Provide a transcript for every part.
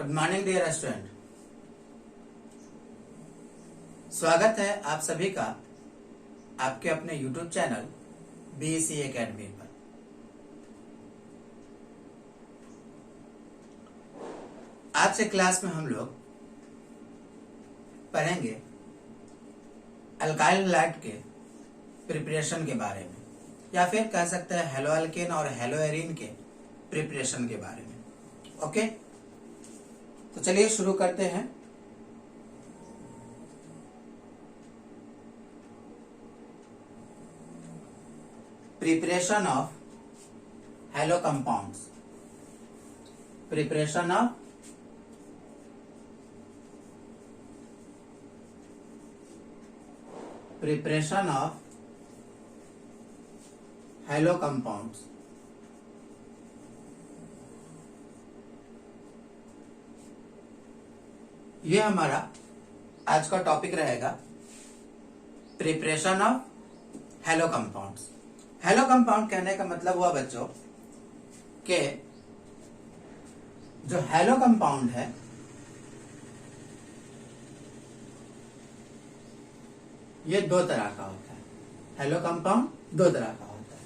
Good morning dear student. स्वागत है आप सभी का आपके अपने यूट्यूब चैनल बीएससी एकेडमी पर। आज से क्लास में हम लोग पढ़ेंगे अल्काइल हैलाइड के प्रिपरेशन के बारे में, या फिर कह सकते हैं हेलो एल्केन और हेलो एरीन के प्रिपरेशन के बारे में। ओके, तो चलिए शुरू करते हैं। Preparation of hello compounds. Preparation of hello compounds. ये हमारा आज का टॉपिक रहेगा, preparation of hello compounds. Hello compound कहने का मतलब हुआ बच्चों कि जो हेलो कंपाउंड है ये दो तरह का होता है। हेलो कंपाउंड दो तरह का होता है।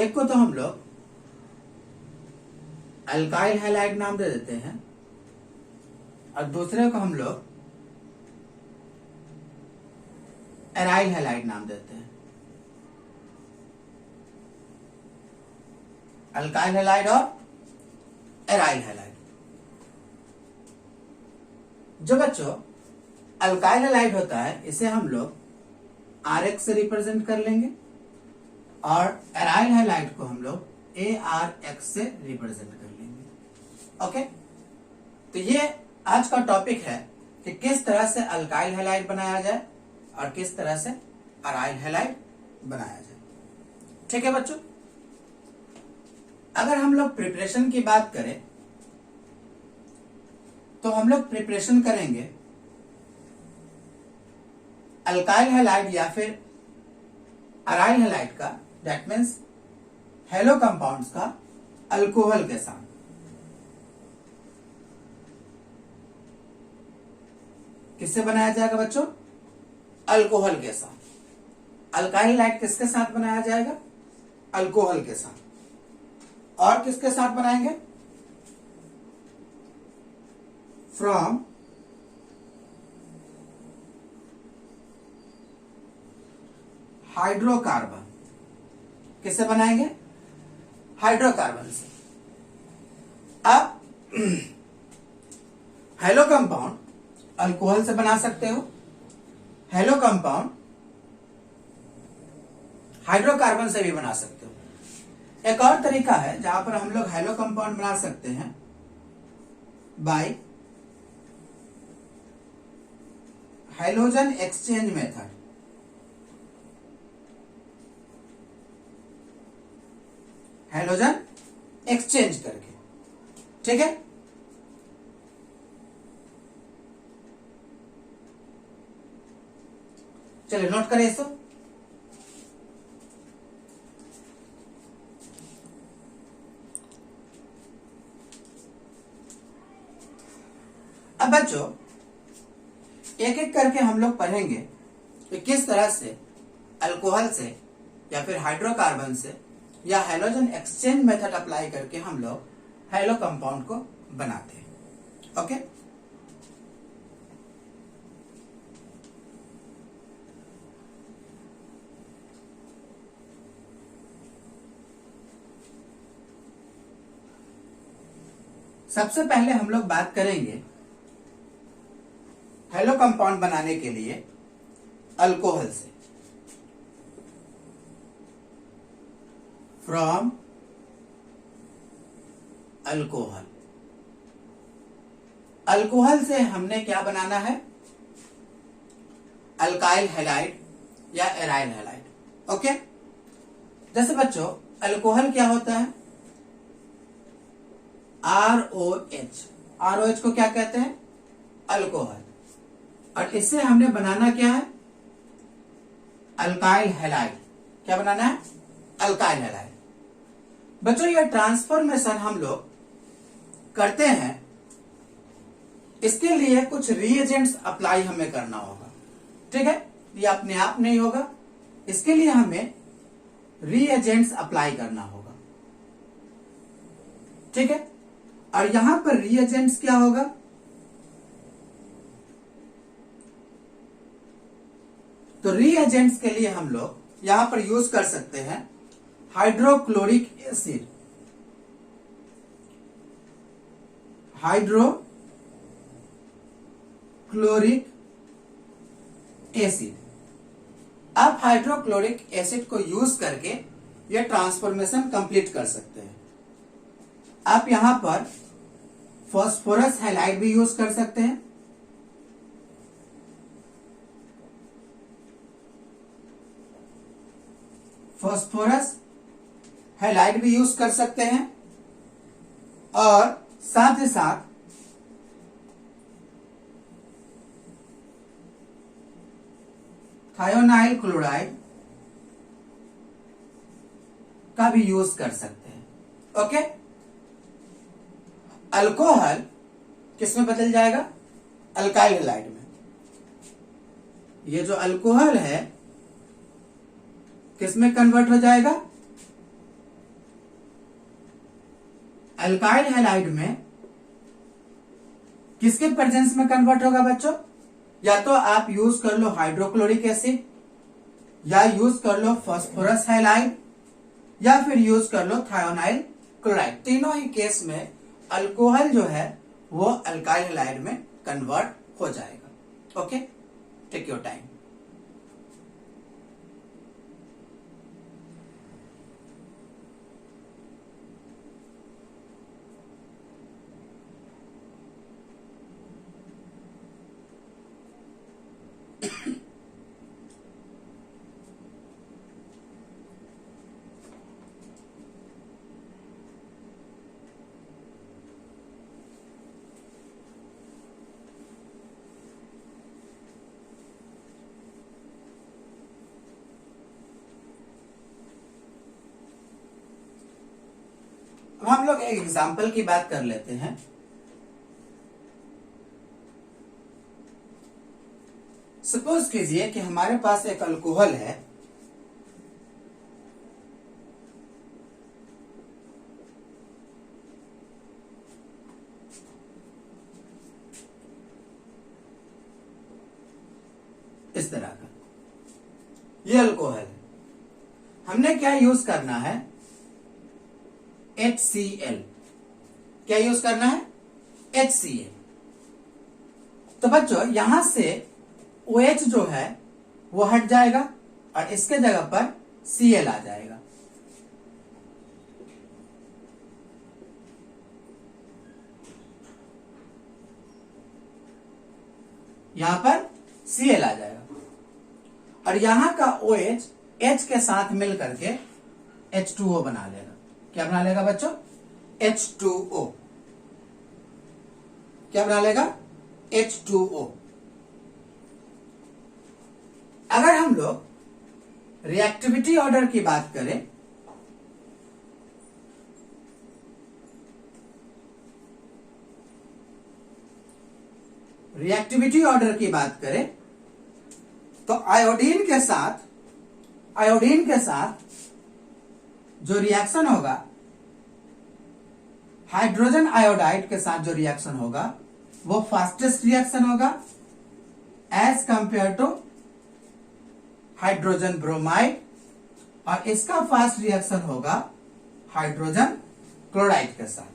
एक को तो हम लोग अल्काइल हैलाइड नाम दे देते हैं और दूसरे को हम लोग एराइल हैलाइड नाम देते हैं। अल्काइल हैलाइड और एराइल हैलाइड। जो बच्चों अल्काइल हैलाइड होता है इसे हम लोग RX से रिप्रेजेंट कर लेंगे और एराइल हैलाइड को हम लोग ARX से रिप्रेजेंट कर लेंगे। ओके, तो ये आज का टॉपिक है कि किस तरह से अल्काइल हैलाइड बनाया जाए और किस तरह से एराइल हैलाइड बनाया जाए। ठीक है बच्चों, अगर हम लोग प्रिपरेशन की बात करें तो हम लोग प्रिपरेशन करेंगे अल्काइल हैलाइड या फिर एराइल हैलाइड का, दैट मीन्स हेलो कंपाउंड्स का अल्कोहल के साथ। किससे बनाया जाएगा बच्चों? अल्कोहल के साथ। अल्काइल हैलाइड किसके साथ बनाया जाएगा? अल्कोहल के साथ। और किसके साथ बनाएंगे? From hydrocarbon. किससे बनाएंगे? हाइड्रोकार्बन से। अब हेलो कंपाउंड अल्कोहल से बना सकते हो, हेलो कंपाउंड हाइड्रोकार्बन से भी बना सकते हो। एक और तरीका है जहां पर हम लोग हेलो कंपाउंड बना सकते हैं bye halogen exchange method. Halogen exchange करके। ठीक है, चलिए नोट करें इसको। अब बच्चों एक एक करके हम लोग पढ़ेंगे कि किस तरह से अल्कोहल से या फिर हाइड्रोकार्बन से या हैलोजन एक्सचेंज मेथड अप्लाई करके हम लोग हेलो कंपाउंड को बनाते हैं। ओके, सबसे पहले हम लोग बात करेंगे हेलो कंपाउंड बनाने के लिए अल्कोहल से। From alcohol. अल्कोहल से हमने क्या बनाना है? अल्काइल हैलाइड या एराइल हैलाइड। ओके, जैसे बच्चों अल्कोहल क्या होता है? ROH। ROH को क्या कहते हैं? अल्कोहल। और इससे हमने बनाना क्या है? Alkyl halide. क्या बनाना है? Alkyl halide. बच्चों ये ट्रांसफॉर्मेशन हम लोग करते हैं इसके लिए कुछ रिएजेंट्स अप्लाई हमें करना होगा, ठीक है। ये अपने आप नहीं होगा, इसके लिए हमें रिएजेंट्स अप्लाई करना होगा, ठीक है। और यहां पर रिएजेंट्स क्या होगा, तो रिएजेंट्स के लिए हम लोग यहां पर यूज कर सकते हैं हाइड्रोक्लोरिक एसिड, हाइड्रोक्लोरिक एसिड। आप हाइड्रोक्लोरिक एसिड को यूज करके यह ट्रांसफॉर्मेशन कंप्लीट कर सकते हैं। आप यहां पर फास्फोरस हैलाइड भी यूज कर सकते हैं, फास्फोरस हैलाइड भी यूज कर सकते हैं, और साथ ही साथ थायोनाइल क्लोराइड का भी यूज कर सकते हैं, ओके। अल्कोहल किसमें बदल जाएगा, अल्काइल हैलाइड में। ये जो अल्कोहल है किसमें कन्वर्ट हो जाएगा, अल्काइल हैलाइड में। किसके प्रेजेंस में कन्वर्ट होगा बच्चों, या तो आप यूज कर लो हाइड्रोक्लोरिक एसिड, या यूज कर लो फास्फोरस हैलाइड, या फिर यूज कर लो थायोनाइल क्लोराइड। तीनों ही केस में अल्कोहल जो है वो अल्काइल हैलाइड में कन्वर्ट हो जाएगा, ओके। Take your time. अब हम लोग एक एग्जाम्पल की बात कर लेते हैं। सपोज कीजिए कि हमारे पास एक अल्कोहल है, इस तरह का ये अल्कोहल है। हमने क्या यूज करना है, HCl। क्या यूज करना है, HCl। तो बच्चों यहां से OH जो है वो हट जाएगा और इसके जगह पर Cl आ जाएगा। यहां पर Cl आ जाएगा और यहां का OH H के साथ मिल करके H2O बना लेगा। क्या बना लेगा बच्चों, H2O। क्या बना लेगा, H2O। अगर हम लोग रिएक्टिविटी ऑर्डर की बात करें, रिएक्टिविटी ऑर्डर की बात करें तो आयोडीन के साथ जो रिएक्शन होगा, हाइड्रोजन आयोडाइड के साथ जो रिएक्शन होगा वो फास्टेस्ट रिएक्शन होगा as compare to hydrogen bromide, और इसका फास्ट रिएक्शन होगा हाइड्रोजन क्लोराइड के साथ।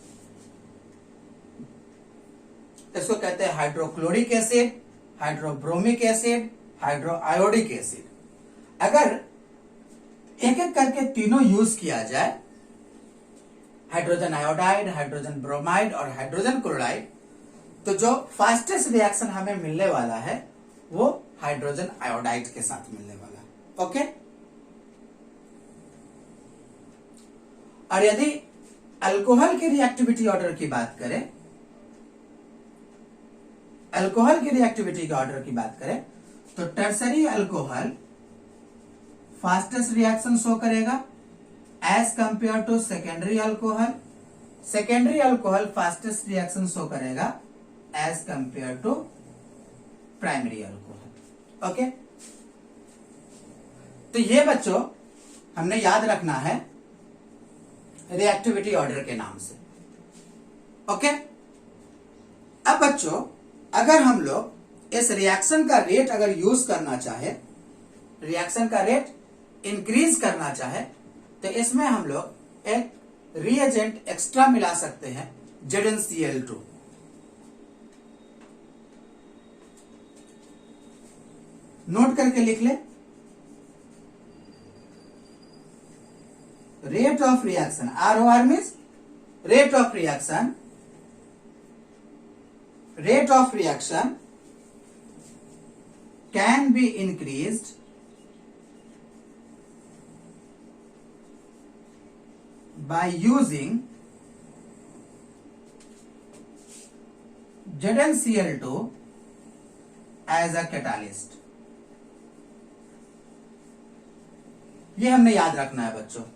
इसको कहते हैं hydrochloric acid, hydrobromic acid, hydroiodic acid. अगर एक एक करके तीनों यूज किया जाए, हाइड्रोजन आयोडाइड, हाइड्रोजन ब्रोमाइड और हाइड्रोजन क्लोराइड, तो जो फास्टेस्ट रिएक्शन हमें मिलने वाला है वो हाइड्रोजन आयोडाइड के साथ मिलने वाला है, ओके। और यदि अल्कोहल की रिएक्टिविटी ऑर्डर की बात करें, तो tertiary alcohol fastest reaction show करेगा as compare to secondary alcohol. Secondary alcohol fastest reaction show करेगा as compare to primary alcohol. Okay, तो ये बच्चों हमने याद रखना है रिएक्टिविटी ऑर्डर के नाम से। ओके, अब बच्चों अगर हम लोग इस रिएक्शन का रेट अगर यूज करना चाहे, रिएक्शन का रेट इंक्रीज करना चाहे, तो इसमें हम लोग एक रिएजेंट एक्स्ट्रा मिला सकते हैं ZnCl2। नोट करके लिख ले, rate of reaction, ROR means rate of reaction, rate of reaction can be increased by using ZnCl2 as a catalyst। ये हमने याद रखना है बच्चों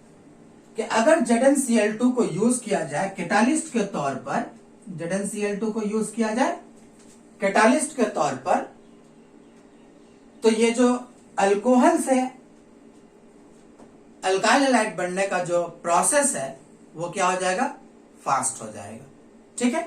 कि अगर ZnCl2 को यूज किया जाए कैटालिस्ट के तौर पर, ZnCl2 को यूज किया जाए कैटालिस्ट के तौर पर, तो ये जो अल्कोहल से अल्काइल हैलाइड बनने का जो प्रोसेस है वो क्या हो जाएगा, फास्ट हो जाएगा। ठीक है,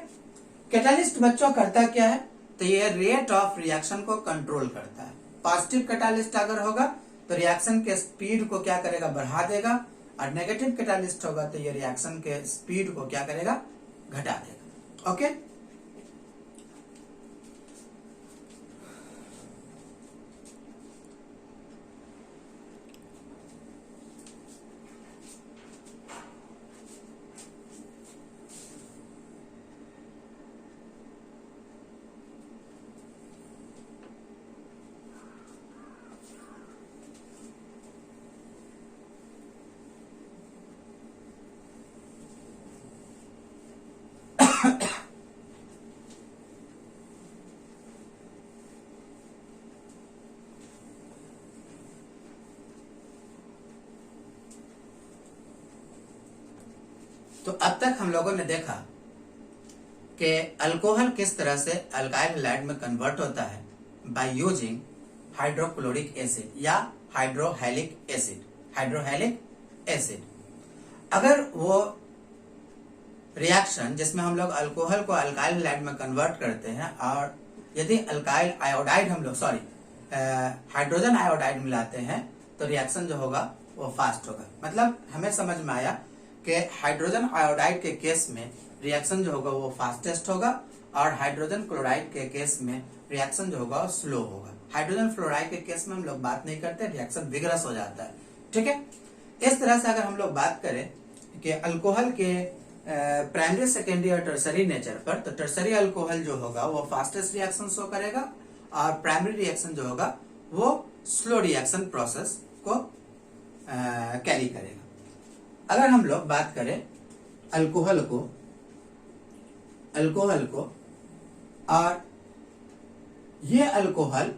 कैटालिस्ट बच्चों करता क्या है, तो ये रेट ऑफ रिएक्शन को कंट्रोल करता है। पॉजिटिव कैटालिस्ट अगर होगा तो रिएक्शन के स्पीड को क्या करेगा, बढ़ा देगा, और नेगेटिव कैटालिस्ट होगा तो ये रिएक्शन के स्पीड को क्या करेगा, घटा देगा। ओके, तो अब तक हम लोगों ने देखा कि अल्कोहल किस तरह से अल्काइल हैलाइड में कन्वर्ट होता है बाय यूजिंग हाइड्रोक्लोरिक एसिड या हाइड्रोहेलिक एसिड। हाइड्रोहेलिक एसिड अगर वो रिएक्शन जिसमें हम लोग अल्कोहल को अल्काइल हैलाइड में कन्वर्ट करते हैं, और यदि अल्काइल आयोडाइड हम लोग हाइड्रोजन आयोडाइड मिलाते हैं, तो रिएक्शन जो होगा वो फास्ट होगा। मतलब हमें समझ में आया कि हाइड्रोजन आयोडाइड के केस में रिएक्शन जो होगा वो फास्टेस्ट होगा, और हाइड्रोजन क्लोराइड के केस में रिएक्शन जो होगा वो स्लो होगा। हाइड्रोजन फ्लोराइड के केस में हम लोग बात नहीं करते, रिएक्शन विगरस हो जाता है। ठीक है, इस तरह से अगर हम लोग बात करें कि अल्कोहल के प्राइमरी, सेकेंडरी और टर्सरी नेचर पर, तो टर्सरी अल्कोहल जो होगा वो फास्टेस्ट रिएक्शन शो करेगा, और प्राइमरी रिएक्शन जो होगा वो स्लो रिएक्शन प्रोसेस को कैरी करेगा। अगर हम लोग बात करें अल्कोहल को और ये अल्कोहल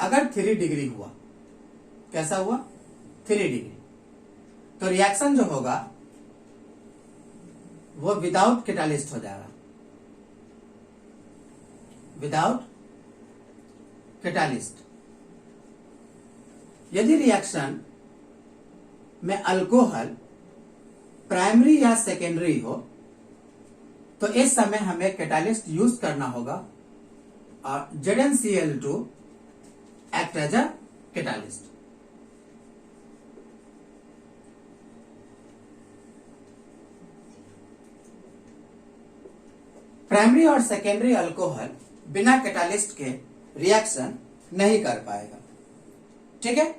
अगर 3 डिग्री हुआ, कैसा हुआ, 3 डिग्री, तो रिएक्शन जो होगा वो विदाउट कैटालिस्ट हो जाएगा, विदाउट कैटालिस्ट। यदि रिएक्शन में अल्कोहल प्राइमरी या सेकेंडरी हो, तो इस समय हमें कैटालिस्ट यूज करना होगा, और ZnCl2 act as a catalyst. Primary और सेकेंडरी अल्कोहल बिना कैटालिस्ट के रिएक्शन नहीं कर पाएगा। ठीक है,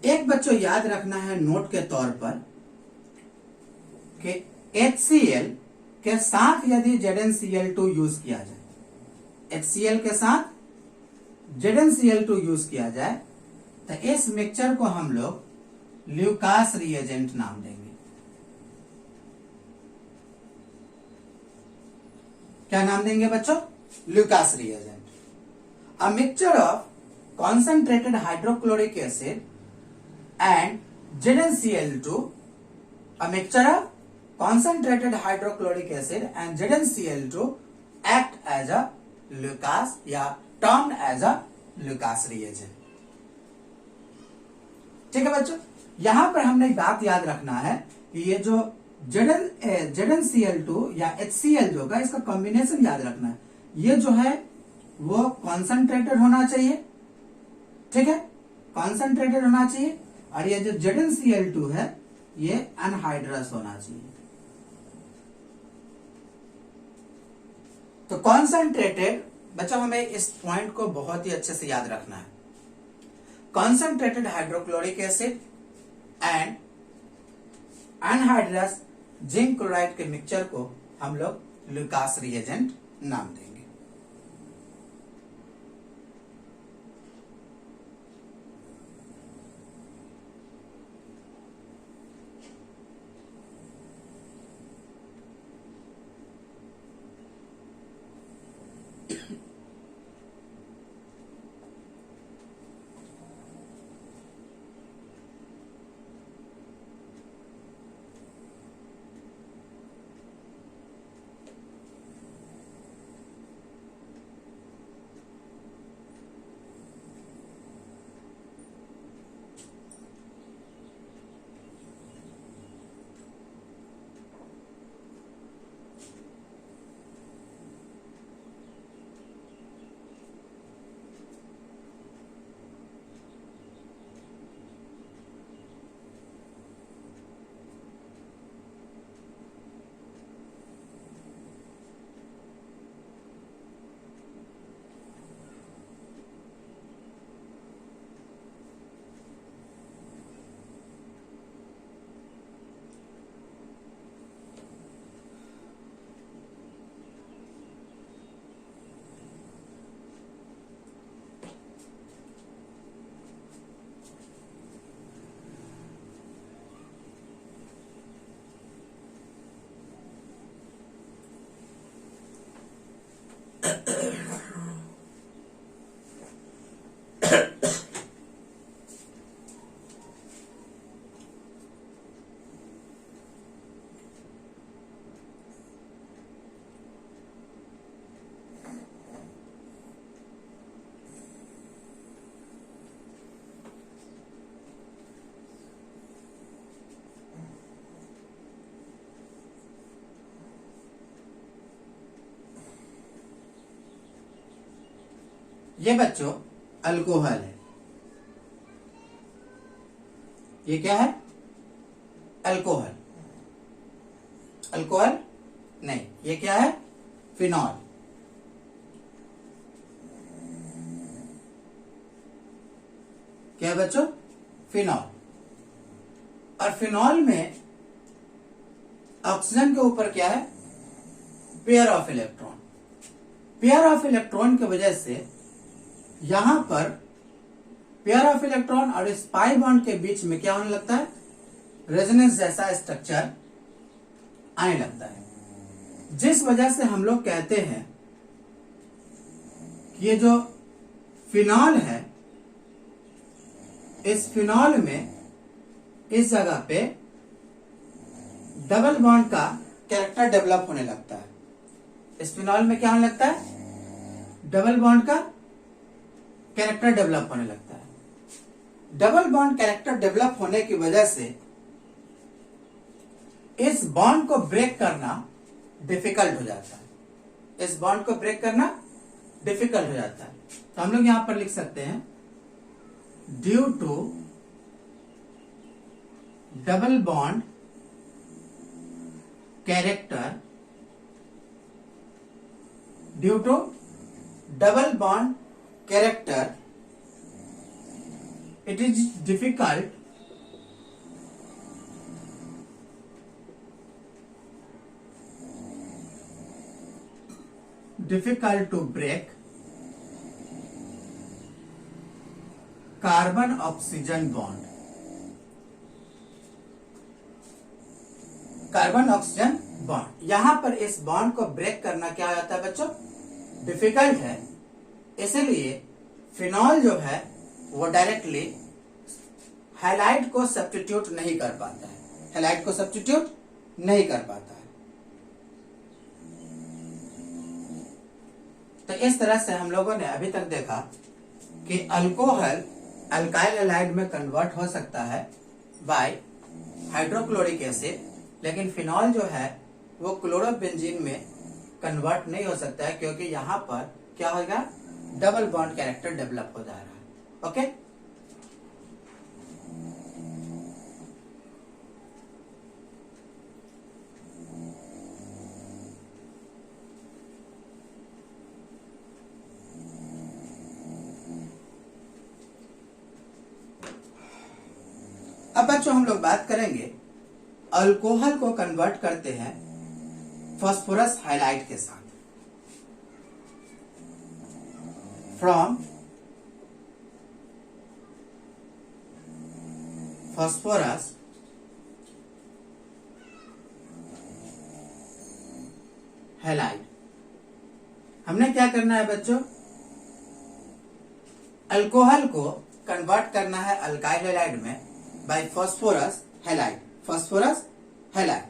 एक बच्चों याद रखना है नोट के तौर पर कि HCl के साथ यदि ZnCl2 यूज किया जाए, HCl के साथ ZnCl2 यूज किया जाए, तो इस मिक्सचर को हम लोग ल्यूकास रिएजेंट नाम देंगे। क्या नाम देंगे बच्चों, Lucas reagent. A mixture of concentrated hydrochloric acid and ZnCl2, a mixture of concentrated hydrochloric acid and ZnCl2 act as a Lucas या termed as a Lucas reagent। ठीक है बच्चों, यहां पर हमने एक बात याद रखना है कि ये जो ZnCl2 या HCl जो होगा इसका कॉम्बिनेशन याद रखना है। ये जो है वो कॉन्सेंट्रेटेड होना चाहिए, ठीक है, कॉन्सेंट्रेटेड होना चाहिए, और ये जो ZnCl2 है ये अनहाइड्रस होना चाहिए। तो कॉन्सेंट्रेटेड, बच्चों हमें इस पॉइंट को बहुत ही अच्छे से याद रखना है। Concentrated hydrochloric acid and anhydrous zinc chloride के मिक्सचर को हम लोग लुकास रिएजेंट नाम देंगे। ये बच्चों अल्कोहल है। ये क्या है? अल्कोहल। अल्कोहल नहीं, ये क्या है? फिनॉल। क्या है बच्चों? फिनॉल। और फिनॉल में ऑक्सीजन के ऊपर क्या है? Pair of electron. Pair of electron की वजह से यहां पर पेयर ऑफ इलेक्ट्रॉन और इस पाई बॉन्ड के बीच में क्या होने लगता है? रेजोनेंस जैसा स्ट्रक्चर आने लगता है, जिस वजह से हम लोग कहते हैं कि ये जो फिनॉल है, इस फिनॉल में इस जगह पे डबल बॉन्ड का कैरेक्टर डेवलप होने लगता है। इस फिनॉल में क्या होने लगता है? डबल बॉन्ड का कैरेक्टर डेवलप होने लगता है। डबल बॉन्ड कैरेक्टर डेवलप होने की वजह से इस बॉन्ड को ब्रेक करना डिफिकल्ट हो जाता है। इस बॉन्ड को ब्रेक करना डिफिकल्ट हो जाता है। तो हम लोग यहां पर लिख सकते हैं due to double bond character, due to double bond character, it is difficult to break carbon oxygen bond। Carbon oxygen bond, यहां पर इस बॉन्ड को ब्रेक करना क्या हो जाता है बच्चों? डिफिकल्ट है। इसलिए फिनॉल जो है वो डायरेक्टली हैलाइड को सब्स्टिट्यूट नहीं कर पाता है। हैलाइड को सब्स्टिट्यूट नहीं कर पाता है। तो इस तरह से हम लोगों ने अभी तक देखा कि अल्कोहल अल्काइल हैलाइड में कन्वर्ट हो सकता है बाय हाइड्रोक्लोरिक एसिड, लेकिन फिनॉल जो है वो क्लोरोबेंजीन में कन्वर्ट नहीं हो सकता है, क्योंकि यहाँ पर क्या होगा, डबल बॉन्ड कैरेक्टर डेवलप हो जा रहा है। ओके, अब बच्चों हम लोग बात करेंगे अल्कोहल को कन्वर्ट करते हैं फास्फोरस हाइलाइट के साथ। फ्रॉम फास्फोरस हैलाइड हमने क्या करना है बच्चों, अल्कोहल को कन्वर्ट करना है अल्काइल हैलाइड में by phosphorus halide. Phosphorus halide,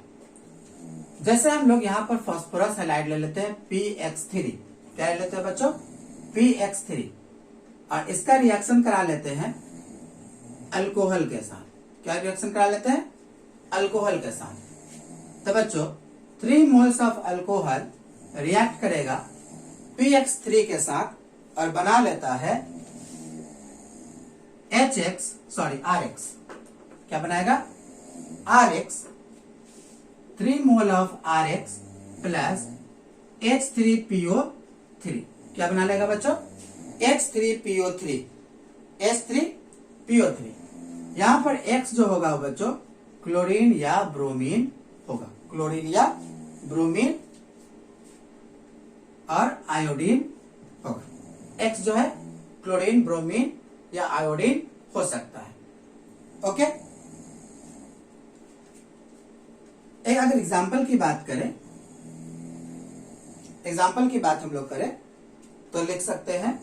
जैसे हम लोग यहाँ पर फास्फोरस हैलाइड ले लेते हैं PX3, क्या ले लेते हैं बच्चों, PX3, और इसका रिएक्शन करा लेते हैं अल्कोहल के साथ। क्या रिएक्शन करा लेते हैं, अल्कोहल के साथ। तो बच्चों 3 मोल्स ऑफ अल्कोहल रिएक्ट करेगा PX3 के साथ और बना लेता है RX, क्या बनाएगा, RX, 3 mole of RX plus H3PO3, क्या बना लेगा बच्चों, H3PO3, H3PO3। यहां पर X जो होगा बच्चों क्लोरीन या ब्रोमीन होगा, क्लोरीन या ब्रोमीन और आयोडीन होगा। X जो है क्लोरीन, ब्रोमीन या आयोडीन हो सकता है। ओके, एक अगर एग्जाम्पल की बात करें, एग्जाम्पल की बात हम लोग करें तो लिख सकते हैं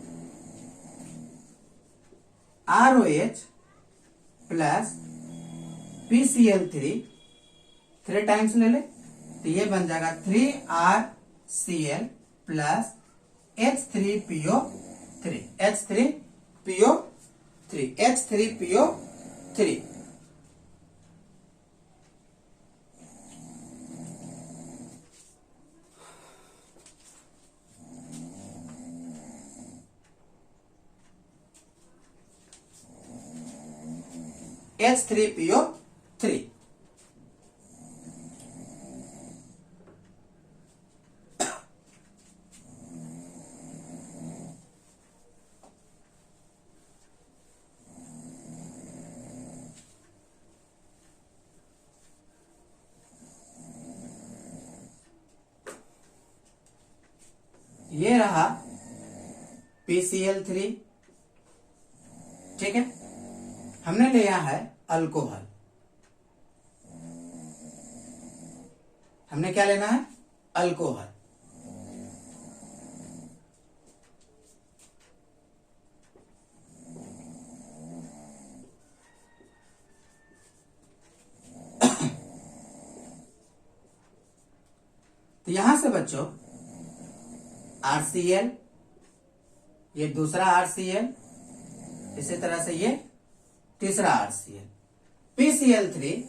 ROH प्लस PCl3, 3 टाइम्स ले ले तो ये बन जाएगा 3RCl plus H3PO3, H3PO3। H3PO3, ये रहा PCl3, ठीक है। हमने लिया है अल्कोहल, हमने क्या लेना है, अल्कोहल। तो यहां से बच्चों RCl, ये दूसरा RCl, इसी तरह से ये तीसरा RCl, PCl3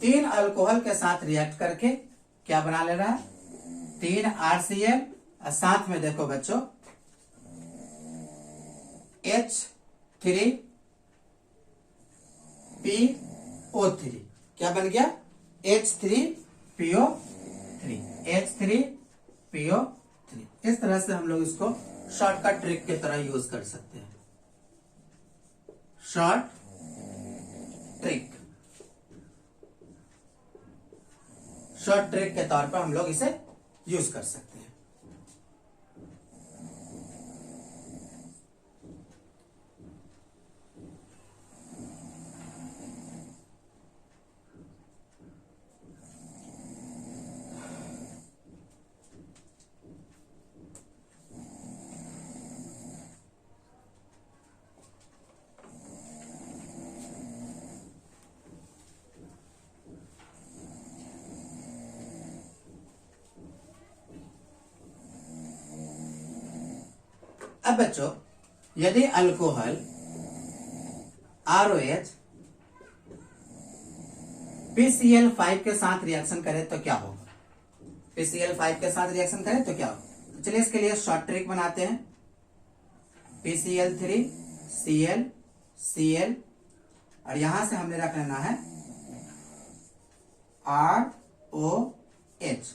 3 अल्कोहल के साथ रिएक्ट करके क्या बना ले रहा है, 3 RCl और साथ में देखो बच्चों H3PO3, क्या बन गया, H3PO3, H3PO3। इस तरह से हम लोग इसको शॉर्टकट ट्रिक की तरह यूज कर सकते हैं, शॉर्ट ट्रिक, शॉर्ट ट्रिक के तौर पर हम लोग इसे यूज कर सकते हैं। अब बच्चों यदि अल्कोहल ROH PCl5 के साथ रिएक्शन करे तो क्या होगा? PCl5 के साथ रिएक्शन करे तो क्या होगा? तो चलिए इसके लिए शॉर्ट ट्रिक बनाते हैं। PCl3 Cl Cl और यहां से हमने रख लेना है ROH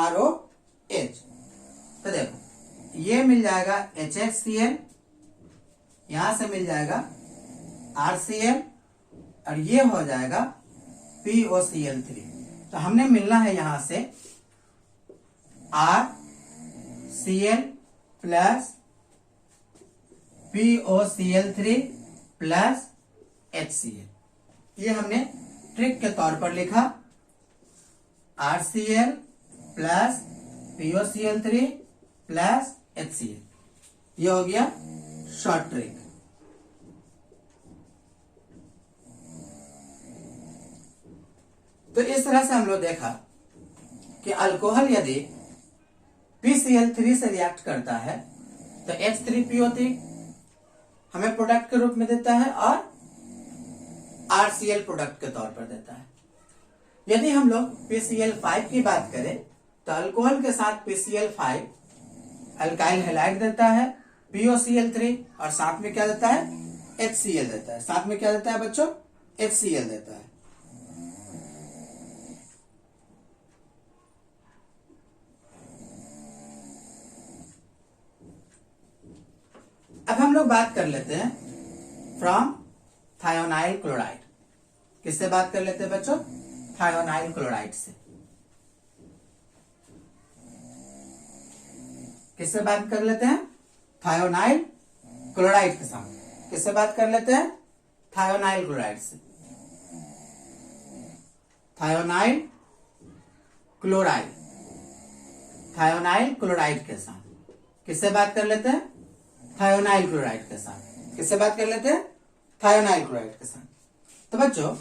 ROH। तो देखो ये मिल जाएगा HCl, यहां से मिल जाएगा RCl और ये हो जाएगा POCl3। तो हमने मिलना है यहां से RCl plus POCl3 plus HCl। ये हमने ट्रिक के तौर पर लिखा RCl plus POCl3 plus HCl। ये हो गया शॉर्ट ट्रिक। तो इस तरह से हम लोग देखा कि अल्कोहल यदि PCl3 से रिएक्ट करता है तो H3PO3 हमें प्रोडक्ट के रूप में देता है और RCl प्रोडक्ट के तौर पर देता है। यदि हम लोग PCl5 की बात करें तो अल्कोहल के साथ PCl5 अल्काइल हैलाइड देता है POCl3 और साथ में क्या देता है? HCl देता है। साथ में क्या देता है बच्चों? HCl देता है। अब हम लोग बात कर लेते हैं फ्रॉम थायोनाइल क्लोराइड। किससे बात कर लेते हैं बच्चों? थायोनाइल क्लोराइड से। किससे बात कर लेते हैं? थायोनाइल क्लोराइड के साथ। किससे बात कर लेते हैं? थायोनाइल क्लोराइड से। थायोनाइल क्लोराइड, थायोनाइल क्लोराइड के साथ। किससे बात कर लेते हैं? थायोनाइल क्लोराइड के साथ। किससे बात कर लेते हैं? थायोनाइल क्लोराइड के साथ। तो बच्चों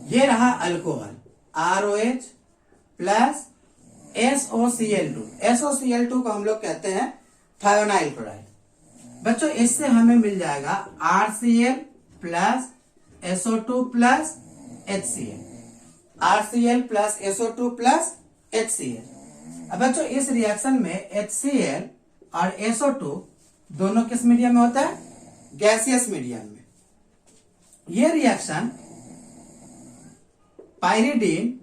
ये रहा alcohol ROH plus SOCl2। SOCl2 को हम लोग कहते हैं थायोनाइल क्लोराइड। बच्चों इससे हमें मिल जाएगा RCl plus SO2 plus HCl। RCl plus SO2 plus HCl। अब बच्चों इस रिएक्शन में HCl और SO2 दोनों किस मीडियम में होता है? गैसियस मीडियम में। यह रिएक्शन पाइरिडीन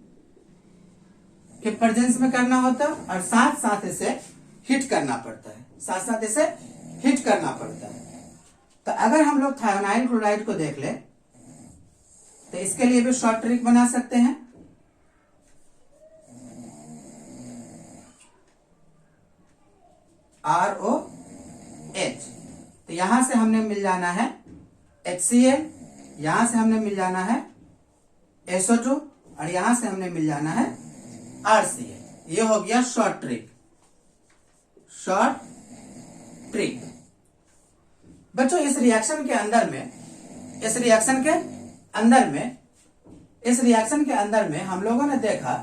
के प्रेजेंस में करना होता है और साथ साथ इसे हिट करना पड़ता है। साथ साथ इसे हिट करना पड़ता है। तो अगर हम लोग थायोनाइल क्लोराइड को देख ले तो इसके लिए भी शॉर्ट ट्रिक बना सकते हैं। ROH। तो यहां से हमने मिल जाना है HCl, यहां से हमने मिल जाना है SO2 और यहां से हमने मिल जाना है RCl। ये हो गया शॉर्ट ट्रिक। Short trick. बच्चों इस रिएक्शन के अंदर में हम लोगों ने देखा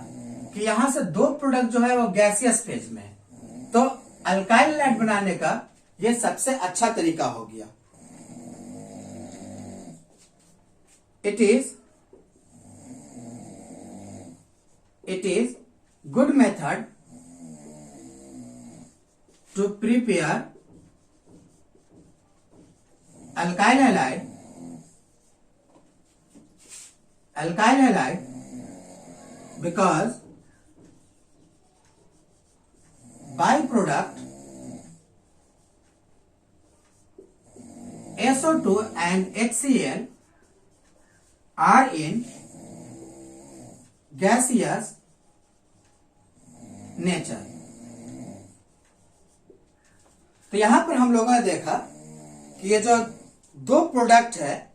कि यहां से दो प्रोडक्ट जो है वो गैसियस फेज में है। तो अल्काइल हैलाइड बनाने का ये सबसे अच्छा तरीका हो गया। It is good method to prepare alkyl halide because byproduct SO2 and HCl are in gaseous nature। तो यहां पर हम लोगों ने देखा कि ये जो दो प्रोडक्ट है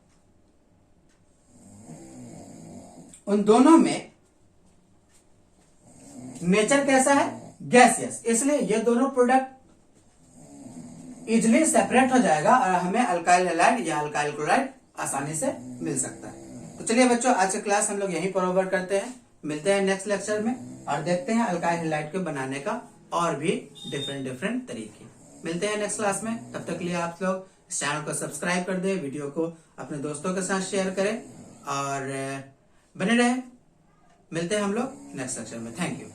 उन दोनों में नेचर कैसा है? गैसियस। इसलिए ये दोनों प्रोडक्ट इजिली सेपरेट हो जाएगा और हमें अल्काइल हैलाइड या अल्काइल क्लोराइड आसानी से मिल सकता है। तो चलिए बच्चों आज की क्लास हम लोग यहीं पर ओवर करते हैं। मिलते हैं नेक्स्ट लेक्चर में और देखते हैं अल्काइल हैलाइड के बनाने का और भी डिफरेंट तरीके। मिलते हैं नेक्स्ट क्लास में, तब तक के लिए आप लोग इस चैनल को सब्सक्राइब कर दे, वीडियो को अपने दोस्तों के साथ शेयर करें और बने रहें। मिलते हैं हम लोग नेक्स्ट लेक्चर में। Thank you.